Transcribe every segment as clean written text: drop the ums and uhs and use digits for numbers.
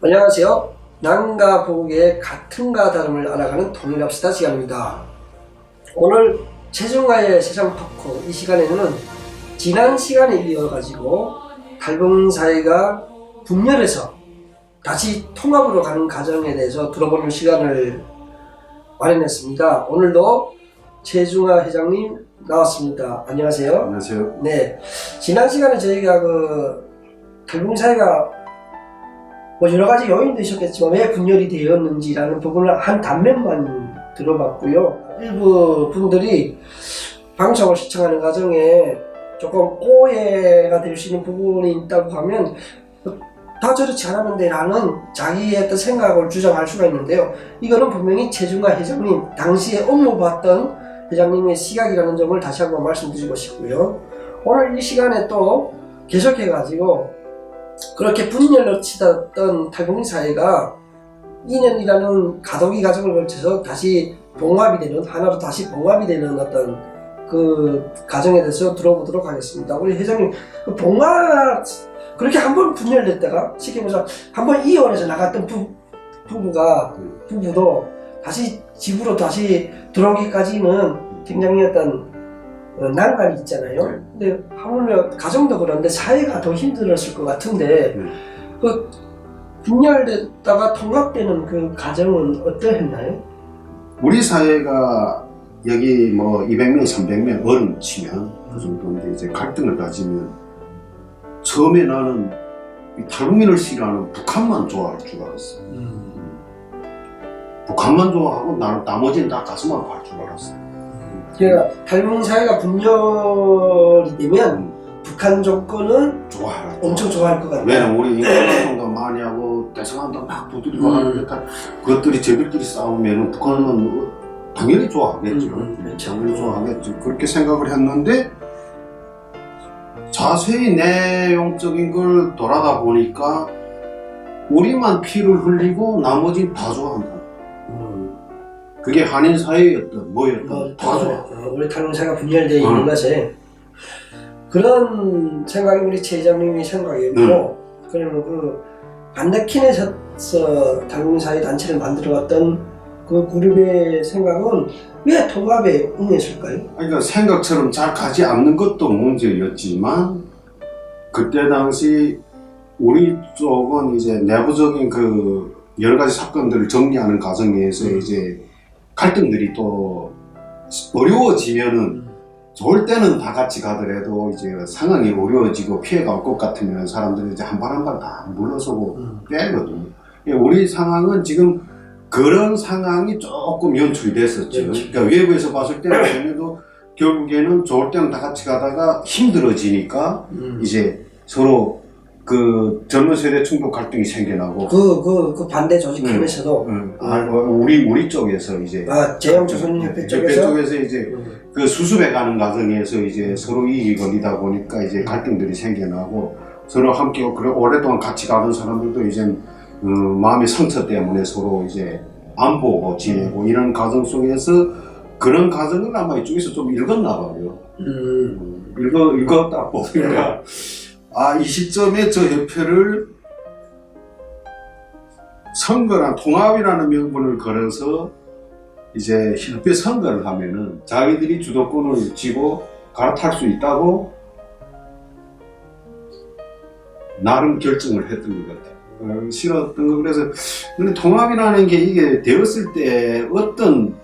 안녕하세요. 남과 북의 같음과 다름을 알아가는 통일합시다 시간입니다. 오늘 체중과의 세상 토크 이 시간에는 지난 시간에 이어가지고 탈북민 사회가 분열해서 다시 통합으로 가는 과정에 대해서 들어보는 시간을 마련했습니다. 오늘도 최중하 회장님 나왔습니다. 안녕하세요. 안녕하세요. 네, 지난 시간에 저희가 탈북민 사회가 여러 가지 요인도 있었겠지만 왜 분열이 되었는지라는 부분을 한 단면만 들어봤고요. 일부 분들이 방송을 시청하는 과정에 조금 오해가 될 수 있는 부분이 있다고 하면 다 저렇지 않았는데 라는 자기의 어떤 생각을 주장할 수가 있는데요. 이거는 분명히 최중하 회장님 당시에 업무 봤던 회장님의 시각이라는 점을 다시 한번 말씀드리고 싶고요. 오늘 이 시간에 또 계속해가지고 그렇게 분열로 치닫던 탈북민 사회가 2년이라는 가도기 과정을 거쳐서 다시 봉합이 되는, 하나로 다시 봉합이 되는 어떤 그 과정에 대해서 들어보도록 하겠습니다. 우리 회장님, 그 봉합, 그렇게 한번 분열됐다가 쉽게 말해서 한번 이혼해서 나갔던 부부도 다시 집으로 다시 들어오기까지는 굉장히 어떤 난관이 있잖아요. 근데 하물며 가정도 그런데 사회가 더 힘들었을 것 같은데 그 분열됐다가 통합되는 그 과정은 어떠했나요? 우리 사회가 여기 뭐 200명, 300명 어른 치면 그 정도인데 이제 갈등을 가지면 처음에 나는 탈북민을 싫어하는 북한만 좋아할 줄 알았어. 북한만 좋아하고 나머지는 다 가슴 아파할 줄 알았어. 그러니까 탈북민 사회가 분열이 되면 북한 조건은 엄청 좋아할 것 같아요. 왜냐면 우리 인권활동도 많이 하고 대성함도 막 두드리고 하는데 그것들이 저들끼리 싸우면 북한은 당연히 좋아하겠죠. 당연히 좋아하겠죠. 그렇게 생각을 했는데 자세히 내용적인 걸 돌아다 보니까 우리만 피를 흘리고 나머지는 다 좋아한다. 그게 한인 사회였던 뭐였던 다 좋아. 우리 탈북민 사회가 분열되어 있는 것에 그런 생각이 우리 최 회장님의 생각이었고 그러면 그 반대킨에서 탈북민 사회 단체를 만들어왔던 그 그룹의 생각은 왜 통합에 응했을까요? 그러니까 생각처럼 잘 가지 않는 것도 문제였지만 그때 당시 우리 쪽은 이제 내부적인 그 여러 가지 사건들을 정리하는 과정에서 이제 갈등들이 또 어려워지면은 좋을 때는 다 같이 가더라도 이제 상황이 어려워지고 피해가 올 것 같으면 사람들이 이제 한 발 한 발 다 물러서고 빼거든요. 우리 상황은 지금 그런 상황이 조금 연출이 됐었죠. 그러니까 외부에서 봤을 때는 결국에는 좋을 때는 다 같이 가다가 힘들어지니까 이제 서로 그 젊은 세대 충돌 갈등이 생겨나고 그 반대 조직팀에서도 우리 쪽에서 이제 재영조선협회 쪽에서 이제 그 수습해 가는 과정에서 이제 서로 이익이 걸리다 보니까 이제 갈등들이 생겨나고 서로 함께 그래 오랫동안 같이 가던 사람들도 이제 마음의 상처 때문에 서로 이제 안 보고 지내고 이런 과정 속에서 그런 과정을 아마 이쪽에서 좀 읽었나 봐요. 읽었다 보니까 이 시점에 저 협회를 선거란 통합이라는 명분을 걸어서 이제 협회 선거를 하면은 자기들이 주도권을 쥐고 갈아탈 수 있다고 나름 결정을 했던 것 같아요. 싫었던 거. 그래서 근데 통합이라는 게 이게 되었을 때 어떤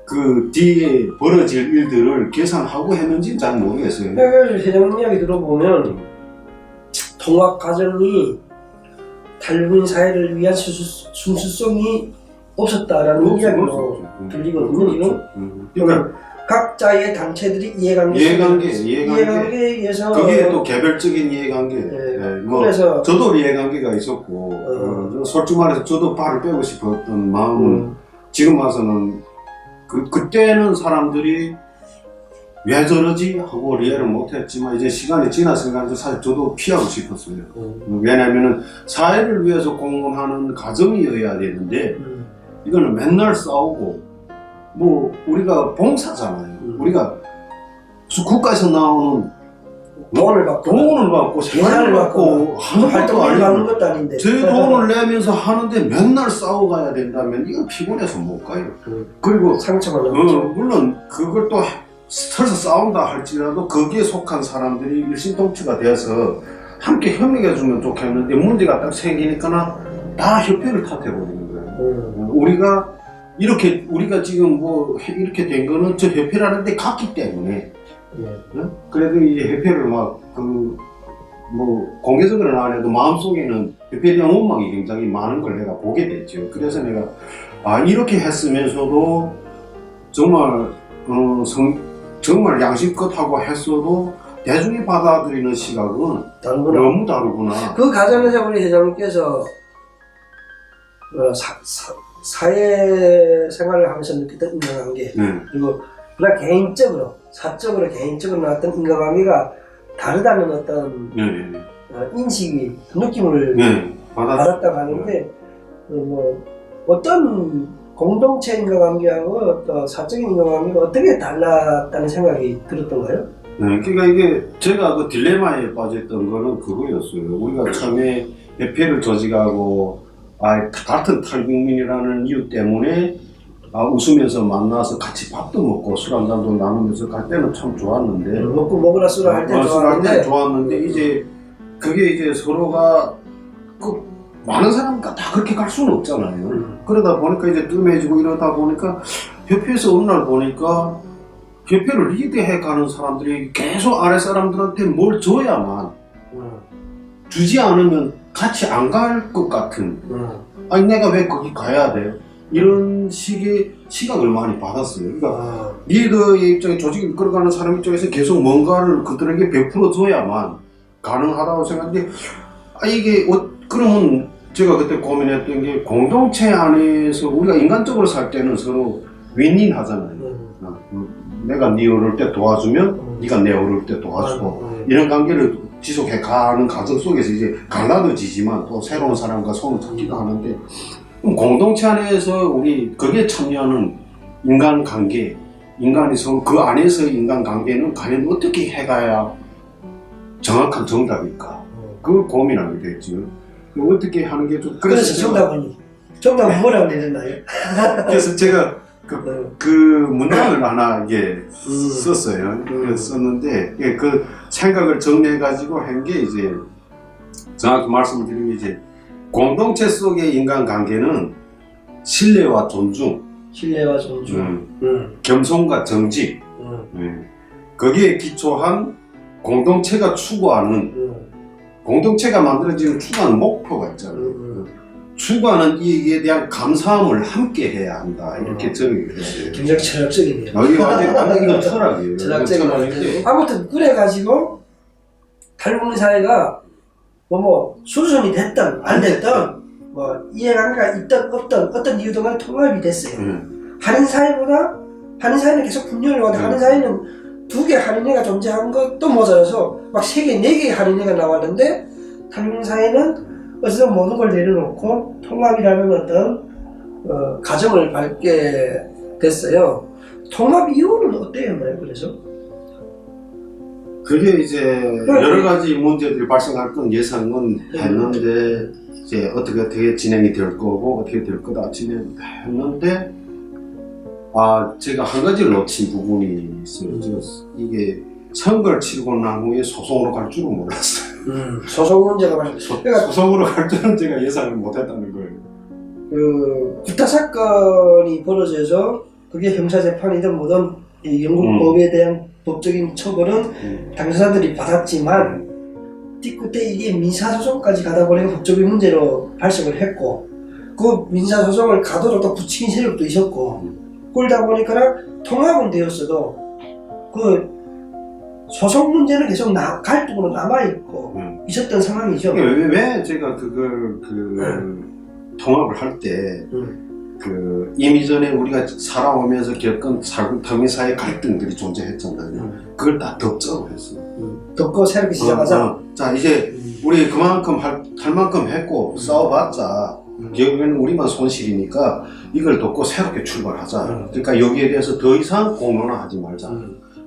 그 뒤에 벌어질 일들을 계산하고 했는지 잘 모르겠어요. 회장님 이야기 들어보면 통합 과정이 탈북민 사회를 위한 순수성이 없었다라는 이야기로 들리거든요. 이건 그러니까 각자의 단체들이 이해관계에 의해서 그게 또 개별적인 이해관계. 뭐 그래서 저도 이해관계가 있었고 솔직히 말해서 저도 발을 빼고 싶었던 마음은 지금 와서는 그때는 사람들이 왜 저러지 하고 이해를 못했지만 이제 시간이 지나서 사실 저도 피하고 싶었어요. 왜냐면은 사회를 위해서 공헌하는 가정이어야 되는데 이거는 맨날 싸우고 뭐 우리가 봉사잖아요. 우리가 국가에서 나오는 돈을 받고 계산을 계산을 받고 하는 것도 활동비를 받는 아니고 것도 아닌데 제 돈을 내면서 하는데 맨날 싸워가야 된다면 이건 피곤해서 못 가요. 그리고 상처가 남죠. 물론 그걸 또 서서 싸운다 할지라도 거기에 속한 사람들이 일심동체가 되어서 함께 협력해주면 좋겠는데 문제가 딱 생기니까 다 협회를 탓해버리는 거예요. 우리가 지금 뭐 이렇게 된 거는 저 협회라는 데 갔기 때문에 그래도 이제 협회를 공개적으로는 안 해도 마음속에는 협회에 대한 원망이 굉장히 많은 걸 내가 보게 됐죠. 그래서 내가 이렇게 했으면서도 정말 정말 양심껏 하고 했어도 대중이 받아들이는 시각은 다르구나. 너무 다르구나. 그 과정에서 우리 회장님께서 사회생활을 하면서 느꼈던 인간관계 그리고 그냥 개인적으로 사적으로 개인적으로 나왔던 인간관계가 다르다는 어떤 인식이 느낌을 받았다고 하는데 어떤 공동체 인간관계하고 어떤 사적인 인간관계가 어떻게 달랐다는 생각이 들었던가요? 그러니까 이게 제가 그 딜레마에 빠졌던 거는 그거였어요. 우리가 처음에 협회를 조직하고 같은 탈북민이라는 이유 때문에 웃으면서 만나서 같이 밥도 먹고 술 한잔도 나누면서 갈 때는 참 좋았는데 먹고 먹으라 술을 할 때 좋았는데 이제 그게 이제 서로가 많은 사람과 다 그렇게 갈 수는 없잖아요. 그러다 보니까 이제 뜸해지고 이러다 보니까 협회에서 어느 날 보니까 협회를 리드해 가는 사람들이 계속 아래 사람들한테 뭘 줘야만 주지 않으면 같이 안 갈 것 같은 아니 내가 왜 거기 가야 돼? 이런 식의 시각을 많이 받았어요. 그러니까 리더의 입장에 조직을 이끌어가는 사람 입장에서 계속 뭔가를 그들에게 베풀어 줘야만 가능하다고 생각하는데 이게 그러면 제가 그때 고민했던 게 공동체 안에서 우리가 인간적으로 살 때는 서로 윈윈 하잖아요. 내가 네 어려울 때 도와주면 네가 내 어려울 때 도와주고 이런 관계를 지속해 가는 과정 속에서 이제 갈라져지지만 또 새로운 사람과 손을 잡기도 하는데 공동체 안에서 우리 거기에 참여하는 인간관계 인간이 서로 그 안에서의 인간관계는 과연 어떻게 해가야 정확한 정답일까 그걸 고민하게 됐죠. 어떻게 하는 게 좀 그래서 정답은 뭐라고 내렸나요? 그래서 제가 그 문장을 하나 썼어요. 썼는데 그 생각을 정리해 가지고 한 게 이제 정확히 말씀드리면 이제 공동체 속의 인간관계는 신뢰와 존중, 겸손과 정직, 거기에 기초한 공동체가 추구하는 공동체가 만들어지는 추구하는 목표가 있잖아요. 추구하는 이익에 대한 감사함을 함께 해야 한다. 이렇게 정의를 했어요. 굉장히 철학적이네요. 이건 철학이에요. 철학적이에요. 아무튼 그래가지고 탈북민 사회가 수순이 됐든 안 됐든 이해관계가 있든 없든 어떤 이유든 간에 통합이 됐어요. 한인 사회는 계속 분열을 하고 한인 사회는 2개 한인회가 존재한 것도 모자라서 막 3개, 4개의 한인회가 나왔는데 탈북민 사회는 어쨌든 모든 걸 내려놓고 통합이라는 어떤 가정을 밟게 됐어요. 통합 이유는 어때였나요? 그래서? 그게 이제 여러 가지 문제들이 발생할 건 예상은 했는데 이제 어떻게 진행이 될 거고 어떻게 될 거다 진행했는데 제가 한 가지를 놓친 부분이 있어요. 이게 선거를 치르고 난 후에 소송으로 갈 줄은 몰랐어요. 소송 문제가 그러니까 소송으로 갈 줄은 제가 예상을 못했다는 거예요. 구타 사건이 벌어져서 그게 형사재판이든 뭐든 영국 법에 대한 법적인 처벌은 당사자들이 받았지만 그때 이게 민사소송까지 가다 보니까 법적인 문제로 발생을 했고 그 민사소송을 가도록 또 부추긴 세력도 있었고 그러다 보니까 통합은 되었어도 그 소송 문제는 계속 갈등으로 남아있고 있었던 상황이죠. 왜 제가 그걸 통합을 할 때 이미 전에 우리가 살아오면서 겪은 탈북민사회 갈등들이 존재했잖아요. 그걸 다 덮자고 했어요. 덮고 새롭게 시작하자. 자 이제 우리 그만큼 할 만큼 했고 싸워봤자 결국에는 우리만 손실이니까 이걸 덮고 새롭게 출발하자. 그러니까 여기에 대해서 더 이상 공론화하지 말자.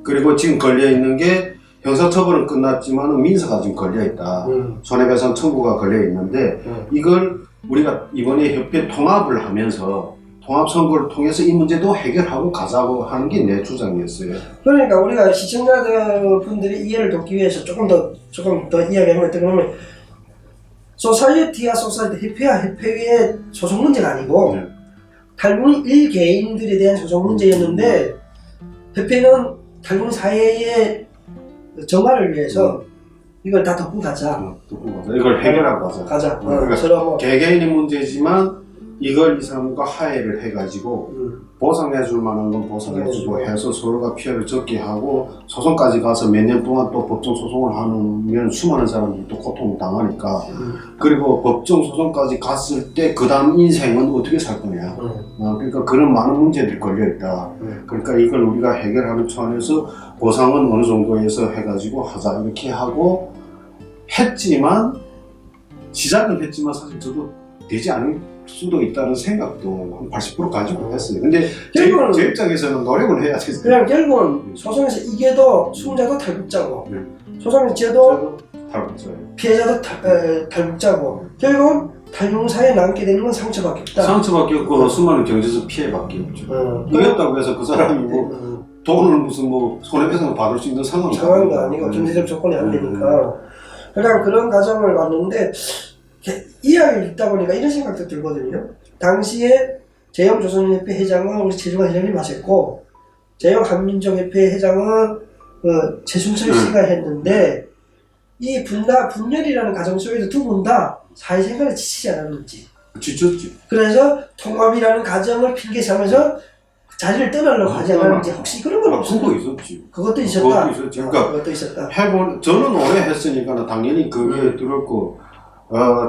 그리고 지금 걸려있는 게 형사처벌은 끝났지만 민사가 지금 걸려있다. 손해배상 청구가 걸려있는데 이걸 우리가 이번에 협회 통합을 하면서 통합선거를 통해서 이 문제도 해결하고 가자고 하는 게 내 주장이었어요. 그러니까 우리가 시청자들 분들이 이해를 돕기 위해서 조금 더 이야기하면 어떻게 보면 소사이어티와 소사이어티, 협회와 협회의 소송 문제가 아니고 탈북민 일개인들에 대한 소송 문제였는데 협회는 탈북민 사회의 정화를 위해서 이걸 다 덮고 가자. 이걸 해결하고 가자. 그러니까 서로 뭐 개개인의 문제지만 이걸 이 사람과 화해를 해가지고 보상해줄 만한 건 보상해주고 해서 서로가 피해를 적게 하고 소송까지 가서 몇 년 동안 또 법정 소송을 하면 수많은 사람들이 또 고통을 당하니까 그리고 법정 소송까지 갔을 때 그 다음 인생은 어떻게 살 거냐. 그러니까 그런 많은 문제들이 걸려있다. 그러니까 이걸 우리가 해결하는 차원에서 보상은 어느 정도에서 해가지고 하자 이렇게 하고 했지만 시작은 했지만 사실 저도 되지 않을 수도 있다는 생각도 한 80% 가지고 했어요. 근데 제 입장에서는 노력을 해야 돼요. 그냥 결국은 소송에서 이겨도 수험자도 탈북자고 소송에서 져도 탈북자예요. 피해자도 탈북자고 결국은 탈북사에 남게 되는 건 상처밖에 없다. 상처밖에 없고 수많은 경제적 피해밖에 없죠. 이겼다고 해서 그 사람이 뭐 돈을 무슨 뭐 손해배상을 받을 수 있는 상황도 아니고 경제적 조건이 안 되니까 그냥 그런 과정을 봤는데 이야기를 듣다 보니까 이런 생각도 들거든요. 당시에 재영조선협회 회장은 우리 최중환 회장님 하셨고 재영한민족협회 회장은 최순철 씨가 했는데 이 분열이라는 과정 속에서 두 분 다 사회생활에 지치지 않았는지 지쳤지. 그래서 통합이라는 과정을 핑계 삼아서 자리를 떠나려고 하지 않았는지 혹시 그런 건 없어요? 그거 있었지. 그것도 있었다. 그것도 있었지. 그러니까 그것도 있었다. 저는 오래 했으니까 당연히 그게 들었고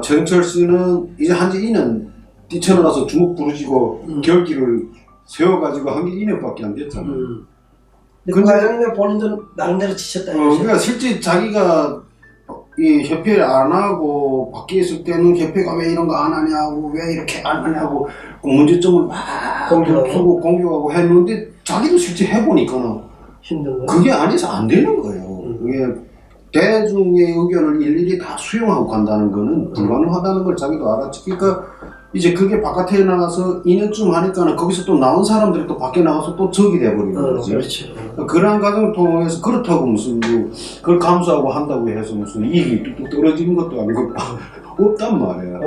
정철 씨는 이제 한지 2년 뛰쳐나서 주먹 부르지고 결기를 세워가지고 한 게 2년밖에 안 됐잖아. 근데 그 과정이면 본인도 나름대로 지쳤다. 그러니까 실제 자기가 이 협회를 안 하고 밖에 있을 때는 협회가 왜 이런 거 안 하냐고 왜 이렇게 안 하냐고 그 문제점을 막 쓰고 공격하고 했는데 자기도 실제 해보니까는 힘든 거. 그게 아니서 안 되는 거예요. 그게 대중의 의견을 일일이 다 수용하고 간다는 거는 불가능하다는 걸 자기도 알았지. 그러니까 이제 그게 바깥에 나가서 2년쯤 하니까는 거기서 또 나온 사람들이 또 밖에 나가서 또 적이 돼버리는 거지. 그렇죠. 그러한 과정을 통해서 그렇다고 무슨 뭐 그걸 감수하고 한다고 해서 무슨 이익이 뚝뚝 떨어지는 것도 아니고 없단 말이야.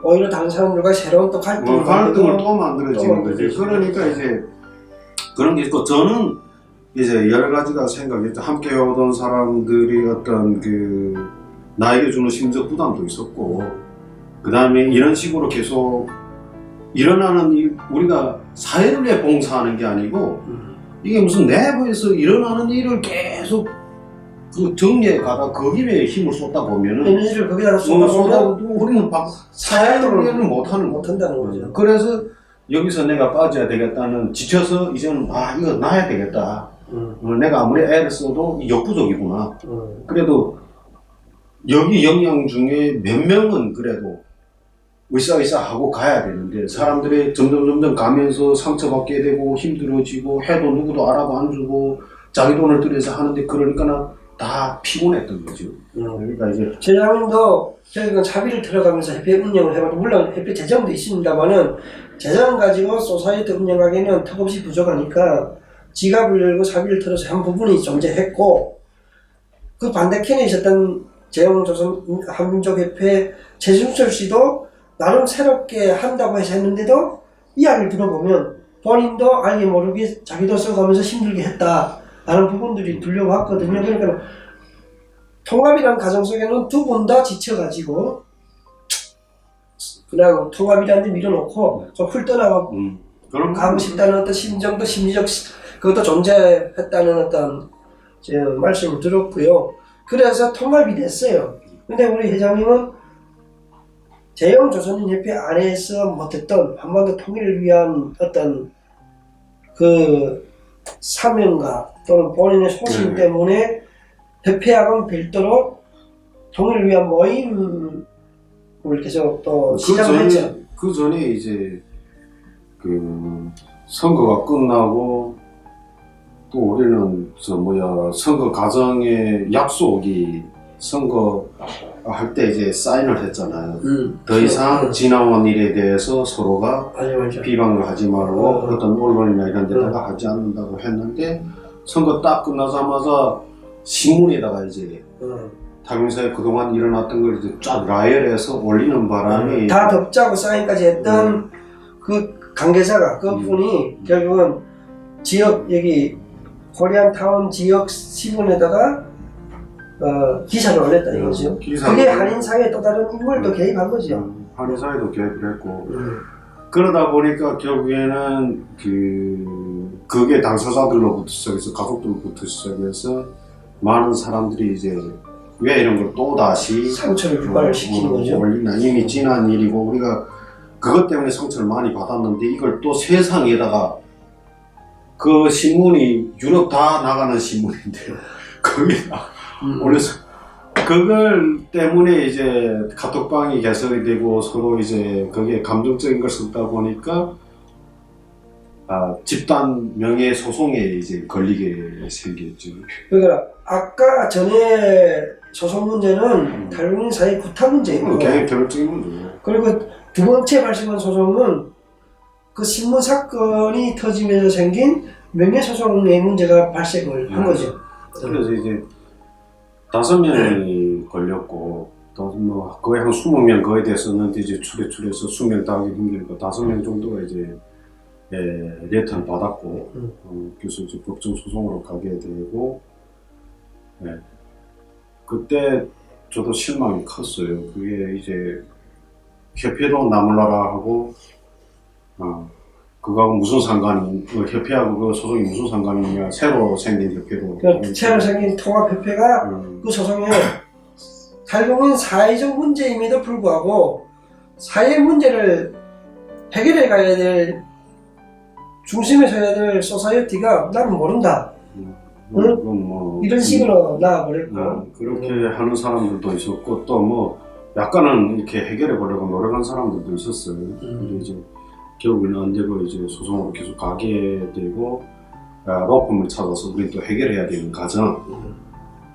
오히려 다른 사람들과 새로운 또 갈등을 또 만들어지는 거지. 그러니까 이제 그런 게 있고 저는 이제 여러 가지가 생각했죠. 함께 오던 사람들이 어떤 그 나에게 주는 심적 부담도 있었고 그 다음에 이런 식으로 계속 일어나는 일, 우리가 사회를 위해 봉사하는 게 아니고 이게 무슨 내부에서 일어나는 일을 계속 그 정리해 가다 거기에 힘을 쏟다 보면은 에너지를 거기다가 쏟아보면 우리는 사회를 못한다는 거죠. 그래서 여기서 내가 빠져야 되겠다는 지쳐서 이제는 이거 놔야 되겠다. 내가 아무리 애를 써도 역부족이구나. 그래도 여기 영양 중에 몇 명은 그래도 으쌰으쌰 하고 가야 되는데 사람들이 점점 가면서 상처받게 되고 힘들어지고 해도 누구도 알아봐 안 주고 자기 돈을 들여서 하는데 그러니까 다 피곤했던 거죠. 그러니까 이제 재장님도 결국은 자비를 들어가면서 협회 운영을 해봤고 물론 협회 재정도 있습니다만은 재정 가지고 소사이어티 운영하기에는 턱없이 부족하니까 지갑을 열고 자비를 털어서 한 부분이 존재했고 그 반대편에 있었던 재영조선 한민족협회 최순철 씨도 나름 새롭게 한다고 해서 했는데도 이야기를 들어보면 본인도 알게 모르게 자기도 써가면서 힘들게 했다라는 부분들이 들려왔거든요. 그러니까 통합이라는 과정 속에는 두 분 다 지쳐가지고 그냥 통합이라는 데 밀어놓고 좀 훑어나가고 가고 싶다는 어떤 심정도 심리적 그것도 존재했다는 어떤 말씀을 들었고요. 그래서 통합이 됐어요. 근데 우리 회장님은 재영조선인협회 안에서 못했던 한반도 통일을 위한 어떤 그 사명과 또는 본인의 소신 때문에 협회하고는 별도로 통일을 위한 모임을 계속 또 시작을 했죠. 그 전에 이제 그 선거가 끝나고 또 우리는 선거 과정의 약속이 선거 할 때 이제 사인을 했잖아요. 더 이상 지나온 일에 대해서 서로가 맞아. 비방을 하지 말고 어떤 언론이나 이런 데다가 하지 않는다고 했는데 선거 딱 끝나자마자 신문에다가 이제 탈북민사회 그동안 일어났던 걸 이제 쫙 나열해서 올리는 바람에 다 덮자고 사인까지 했던 그 관계자가 그분이 결국은 지역 여기 코리안타운 지역 신문에다가 기사를 올렸다 이거죠. 그게 한인사회에 또 다른 인물도 개입한 거죠. 한인사회도 개입을 했고 그러다 보니까 결국에는 그게 당사자들로부터 시작해서 가족들부터 시작해서 많은 사람들이 이제 왜 이런 걸 또 다시 상처를 유발을 시키는 거죠. 올리나 이미 지난 일이고 우리가 그것 때문에 상처를 많이 받았는데 이걸 또 세상에다가 그 신문이 유럽 다 나가는 신문인데요. 거기다 올려서 그걸 때문에 이제 카톡방이 개설이 되고 서로 이제 거기에 감정적인 걸 썼다 보니까 집단 명예 소송에 이제 걸리게 생겼죠. 그러니까 아까 전에 소송 문제는 탈북민사회 구타 문제이고 개인 결정적인 문제예요. 그리고 두 번째 발생한 소송은 그 신문 사건이 터지면서 생긴 명예소송의 문제가 발생을 한 거죠. 그래서 이제 5명이 걸렸고 또 뭐 거의 한 20명 거에 대해서는 이제 출해서 수명 다 하기 힘들고 5명 정도가 이제 레터를 받았고 그래서 이제 법정 소송으로 가게 되고 그때 저도 실망이 컸어요. 그게 이제 협회도 나몰라라 하고 그거하고 무슨 상관이 협회하고 그 소송이 무슨 상관이냐 새로 생긴 협회도 그러니까 새로 생긴 통합협회가 그 소송에 탈북민 사회적 문제임에도 불구하고 사회 문제를 해결해 가야 될 중심에 서야 될 소사이어티가 나는 모른다. 뭐 이런 식으로 나와버렸고 그렇게 하는 사람들도 있었고 또 뭐 약간은 이렇게 해결해 보려고 노력한 사람들도 있었어요. 근데 이제 결국에는 안 되고 이제 소송으로 계속 가게 되고 로펌을 찾아서 우리 또 해결해야 되는 과정.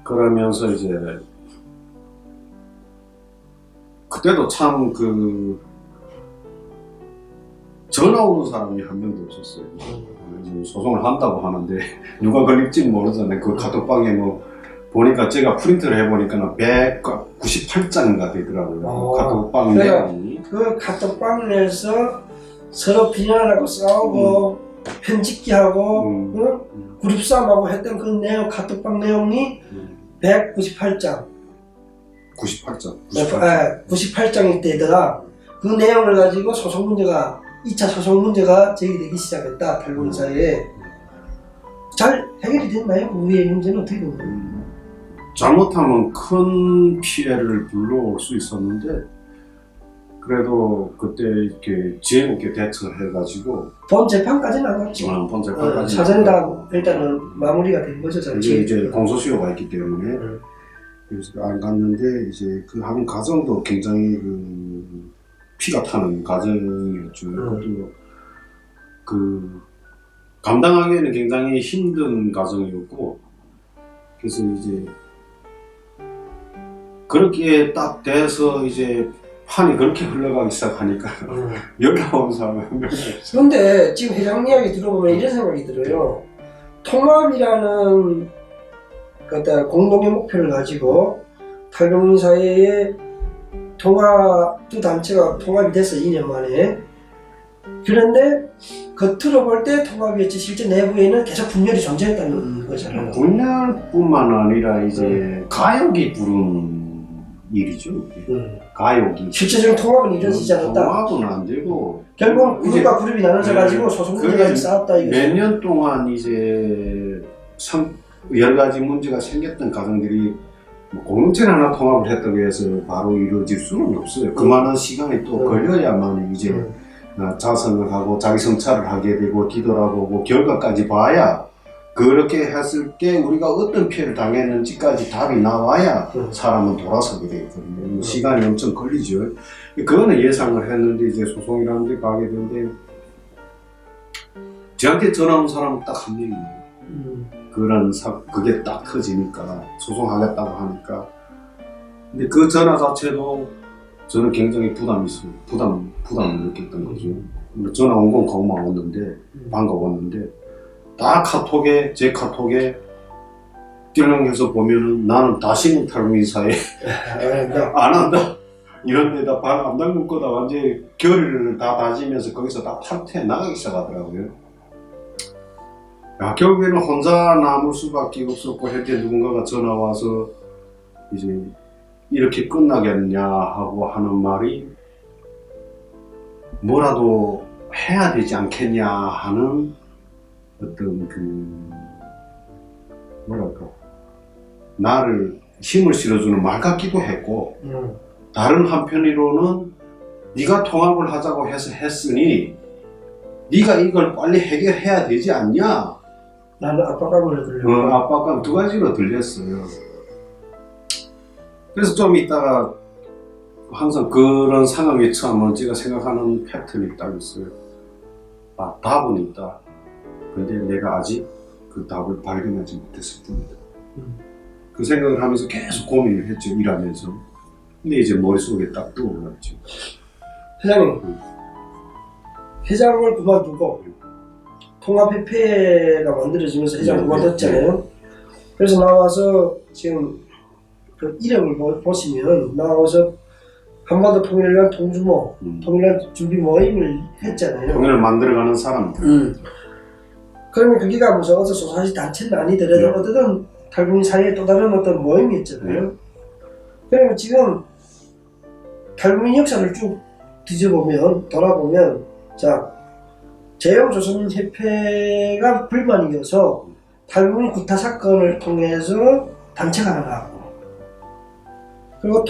그러면서 이제 그때도 참 전화 오는 사람이 한 명도 없었어요. 소송을 한다고 하는데 누가 걸릴지는 모르잖아요. 그 카톡방에 뭐 보니까 제가 프린트를 해보니까 198장인가 되더라고요. 카톡방 내용이. 그 카톡방 내에서 서로 비난하고 싸우고 편집기 하고 그룹 싸움하고 했던 그 내용 카톡방 내용이 198장. 98장일 때더라. 그 내용을 가지고 소송 문제가 2차 소송 문제가 제기되기 시작했다. 탈북민사회에. 잘 해결이 됐나요? 우리의 문제는 어떻게 된 거예요? 잘못하면 큰 피해를 불러올 수 있었는데 그래도 그때 이렇게 지혜 있게 대처해가지고 본 재판까지는 안 갔죠. 본 재판까지 사전에 다 일단은 마무리가 된 거죠. 이제 공소시효가 있기 때문에 그래서 안 갔는데 이제 그 하는 과정도 굉장히 피가 타는 과정이었죠. 그것도 감당하기에는 굉장히 힘든 과정이었고 그래서 이제 그렇게 딱 돼서 이제 판이 그렇게 흘러가기 시작하니까 연락 온 사람은 한 명도 없어요. 그런데 지금 회장 이야기 들어보면 이런 생각이 들어요. 통합이라는 어떤 공동의 목표를 가지고 탈북민 사회에 두 단체가 통합이 됐어 2년 만에. 그런데 겉으로 볼 때 통합이었지 실제 내부에는 계속 분열이 존재했다는 거잖아요. 분열뿐만 아니라 이제 가욕이 부른 일이죠. 가욕이 실제적인 통합은 이루어지지 않았다. 통합은 안 되고 결국 그룹과 그룹이 나눠져 가지고 소송 문제가 싸웠다 이거죠. 몇 년 동안 이제 여러 가지 문제가 생겼던 가정들이 공동체를 하나 통합을 했다고 해서 바로 이루어질 수는 없어요. 그 많은 시간이 또 걸려야만 이제 자성을 하고 자기 성찰을 하게 되고 뒤돌아보고 결과까지 봐야 그렇게 했을 때 우리가 어떤 피해를 당했는지까지 답이 나와야 사람은 돌아서게 되거든요. 시간이 엄청 걸리죠. 그거는 예상을 했는데 이제 소송이라는 데 가게 되는데 저한테 전화 온 사람은 딱 한 명이에요. 그게 딱 터지니까 소송하겠다고 하니까. 근데 그 전화 자체도 저는 굉장히 부담을 느꼈던 거죠. 전화 온 건 고마웠는데, 반가웠는데, 제 카톡에 띠렁해서 보면은 나는 다시는 탈북민사에 안 한다. 이런 데다 발 안 담글 거다. 완전히 결의를 다 다지면서 거기서 다 탈퇴해 나가기 시작하더라고요. 야, 결국에는 혼자 남을 수밖에 없었고, 했더니 누군가가 전화 와서 이제 이렇게 끝나겠냐 하고 하는 말이 뭐라도 해야 되지 않겠냐 하는 어떤 뭐랄까, 나를 힘을 실어주는 말 같기도 했고, 다른 한편으로는 네가 통합을 하자고 해서 했으니 네가 이걸 빨리 해결해야 되지 않냐? 나는 압박감을 들려요. 압박감 두 가지로 들렸어요. 그래서 좀 이따가 항상 그런 상황에 처하면 제가 생각하는 패턴이 딱 있어요. 답은 있다. 근데 내가 아직 그 답을 발견하지 못했을 뿐이다. 그 생각을 하면서 계속 고민을 했죠, 일하면서. 근데 이제 머릿속에 딱 떠올랐죠. 회장님, 회장을 그만두고 통합협회가 만들어지면서 회장 그만뒀잖아요. 그래서 나와서 지금 그 이름을 보시면 나와서 한반도 통일을 위한 통주모, 통일을 준비 모임을 했잖아요. 통일을 만들어가는 사람들. 그러면 그게가 무슨 어떤 소사시 단체는 아니더라도 어쨌든 탈북민 사이에 또 다른 어떤 모임이 있잖아요. 그러면 지금 탈북민 역사를 쭉 뒤져보면, 돌아보면, 자, 제형조선인협회가 불만이어서 탈북민 구타 사건을 통해서 단체가 나왔고, 그리고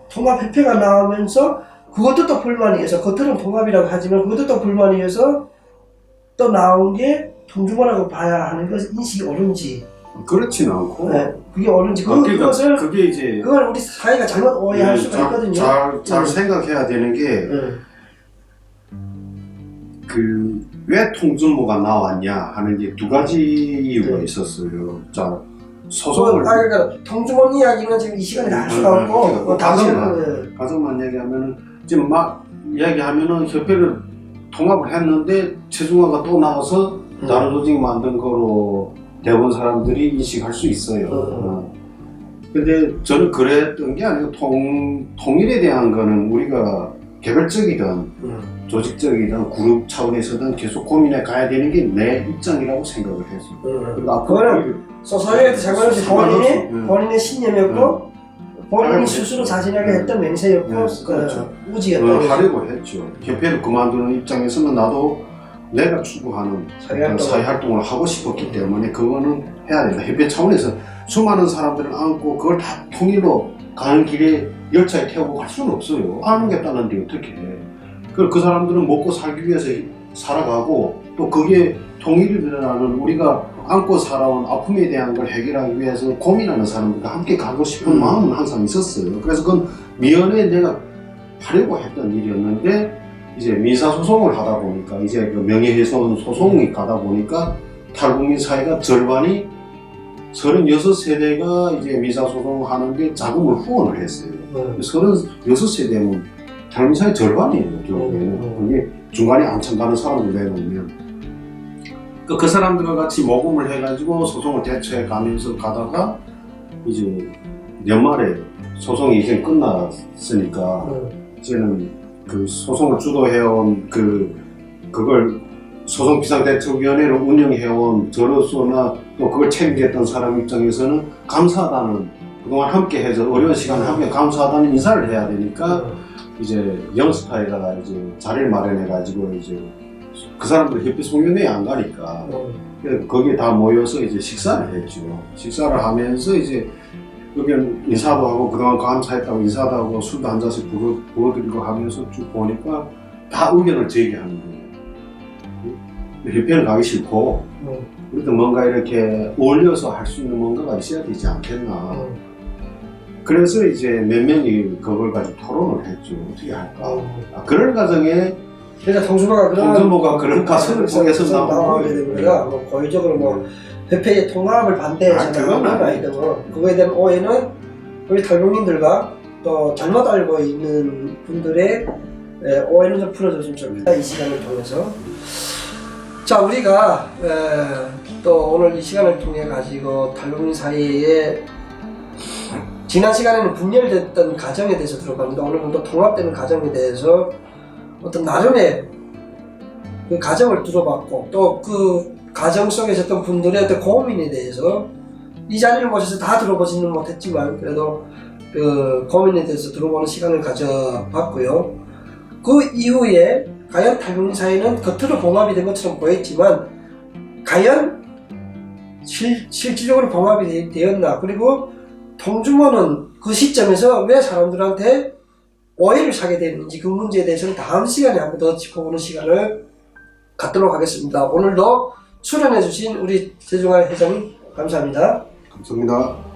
통합협회가 나오면서 그것도 또 불만이어서, 겉으로는 통합이라고 하지만 그것도 또 불만이어서 또 나온 게 통주모라고 봐야 하는 것 인식이 옳은지. 그렇지는 않고. 네, 그게 옳은지. 그걸 우리 사회가 잘못 오해할 수가 있거든요. 잘 생각해야 되는 게, 왜 통주모가 나왔냐 하는 게 두 가지 이유가 있었어요. 자, 소송을. 그러니까 통주모 이야기는 지금 이 시간에 다 할 수가 없고, 가정만 얘기하면은, 지금 막 이야기하면은 협회를 통합을 했는데, 최중화가 또 나와서 다른 조직 만든 거로 대부분 사람들이 인식할 수 있어요. 근데 저는 그랬던 게 아니고, 통일에 대한 거는 우리가 개별적이든 조직적이든 그룹 차원에서든 계속 고민해 가야 되는 게 내 입장이라고 생각을 했어요. 그거는 소설에도 상관없이 본인의 신념이었고, 본인이 스스로 자신에게 했던 맹세였고, 우지였다. 하려고 했죠. 협회를 그만두는 입장에서는 나도 내가 추구하는 사회활동을 하고 싶었기 때문에 그거는 해야 된다. 협회 차원에서 수많은 사람들을 안고 그걸 다 통일로 가는 길에 열차에 태우고 갈 수는 없어요. 안겠다는데 어떻게 해. 그 사람들은 먹고 살기 위해서 살아가고, 또 그게 통일이라는 우리가 안고 살아온 아픔에 대한 걸 해결하기 위해서 고민하는 사람들과 함께 가고 싶은 마음은 항상 있었어요. 그래서 그건 미연에 내가 하려고 했던 일이었는데, 이제 민사소송을 하다 보니까, 이제 그 명예훼손 소송이 가다 보니까 탈북민 사회가 절반이 36세대가 이제 민사소송 하는데 자금을 후원을 했어요. 36세대면 탈북민 사회 절반이에요, 결국에는. 그게 중간에 안 참가하는 사람들 내놓으면. 그 사람들과 같이 모금을 해가지고 소송을 대처해 가면서 가다가, 이제 연말에 소송이 이제 끝났으니까, 이제는 그 소송을 주도해온 그걸 소송 비상대책위원회를 운영해온 저로서나 또 그걸 책임졌던 사람 입장에서는 감사하다는, 그동안 함께 해서 어려운 시간 함께 감사하다는 인사를 해야 되니까, 이제 영스타에다가 이제 자리를 마련해가지고 이제 그 사람들 협회 송년회에 안 가니까 거기에 다 모여서 이제 식사를 했죠. 식사를 하면서 이제 여기는 인사도 하고 그동안 감사했다고 인사도 하고 술도 한 잔씩 부어드리고 하면서 쭉 보니까 다 의견을 제기하는 거예요. 협회는 가기 싫고 그래도 뭔가 이렇게 어울려서 할 수 있는 뭔가가 있어야 되지 않겠나. 그래서 이제 몇 명이 그걸 가지고 토론을 했죠. 어떻게 할까. 그런 과정에 그러니까 통주보가 그런 가설을 통해서 나오게 됩니다. 뭐 고의적으로 뭐 협회의 통합을 반대해서 그건 나오는 아이들은 그거에 대한 오해는 우리 탈북민들과 또 잘못 알고 있는 분들의 오해는 좀 풀어줬으면 좋겠다. 이 시간을 통해서. 자, 우리가 또 오늘 이 시간을 통해 가지고 탈북민 사이에 지난 시간에는 분열됐던 가정에 대해서 들어봤는데 오늘은 또 통합되는 가정에 대해서 어떤 나름의 그 가정을 들어봤고 또 그 가정 속에서 어떤 분들의 어떤 고민에 대해서 이 자리를 모셔서 다 들어보지는 못했지만 그래도 그 고민에 대해서 들어보는 시간을 가져봤고요. 그 이후에 과연 탈북민 사회는 겉으로 봉합이 된 것처럼 보였지만 과연 실질적으로 봉합이 되었나, 그리고 통주모는 그 시점에서 왜 사람들한테 오해를 사게 되는지 그 문제에 대해서는 다음 시간에 한 번 더 짚어보는 시간을 갖도록 하겠습니다. 오늘도 출연해주신 우리 최종환 회장님 감사합니다. 감사합니다.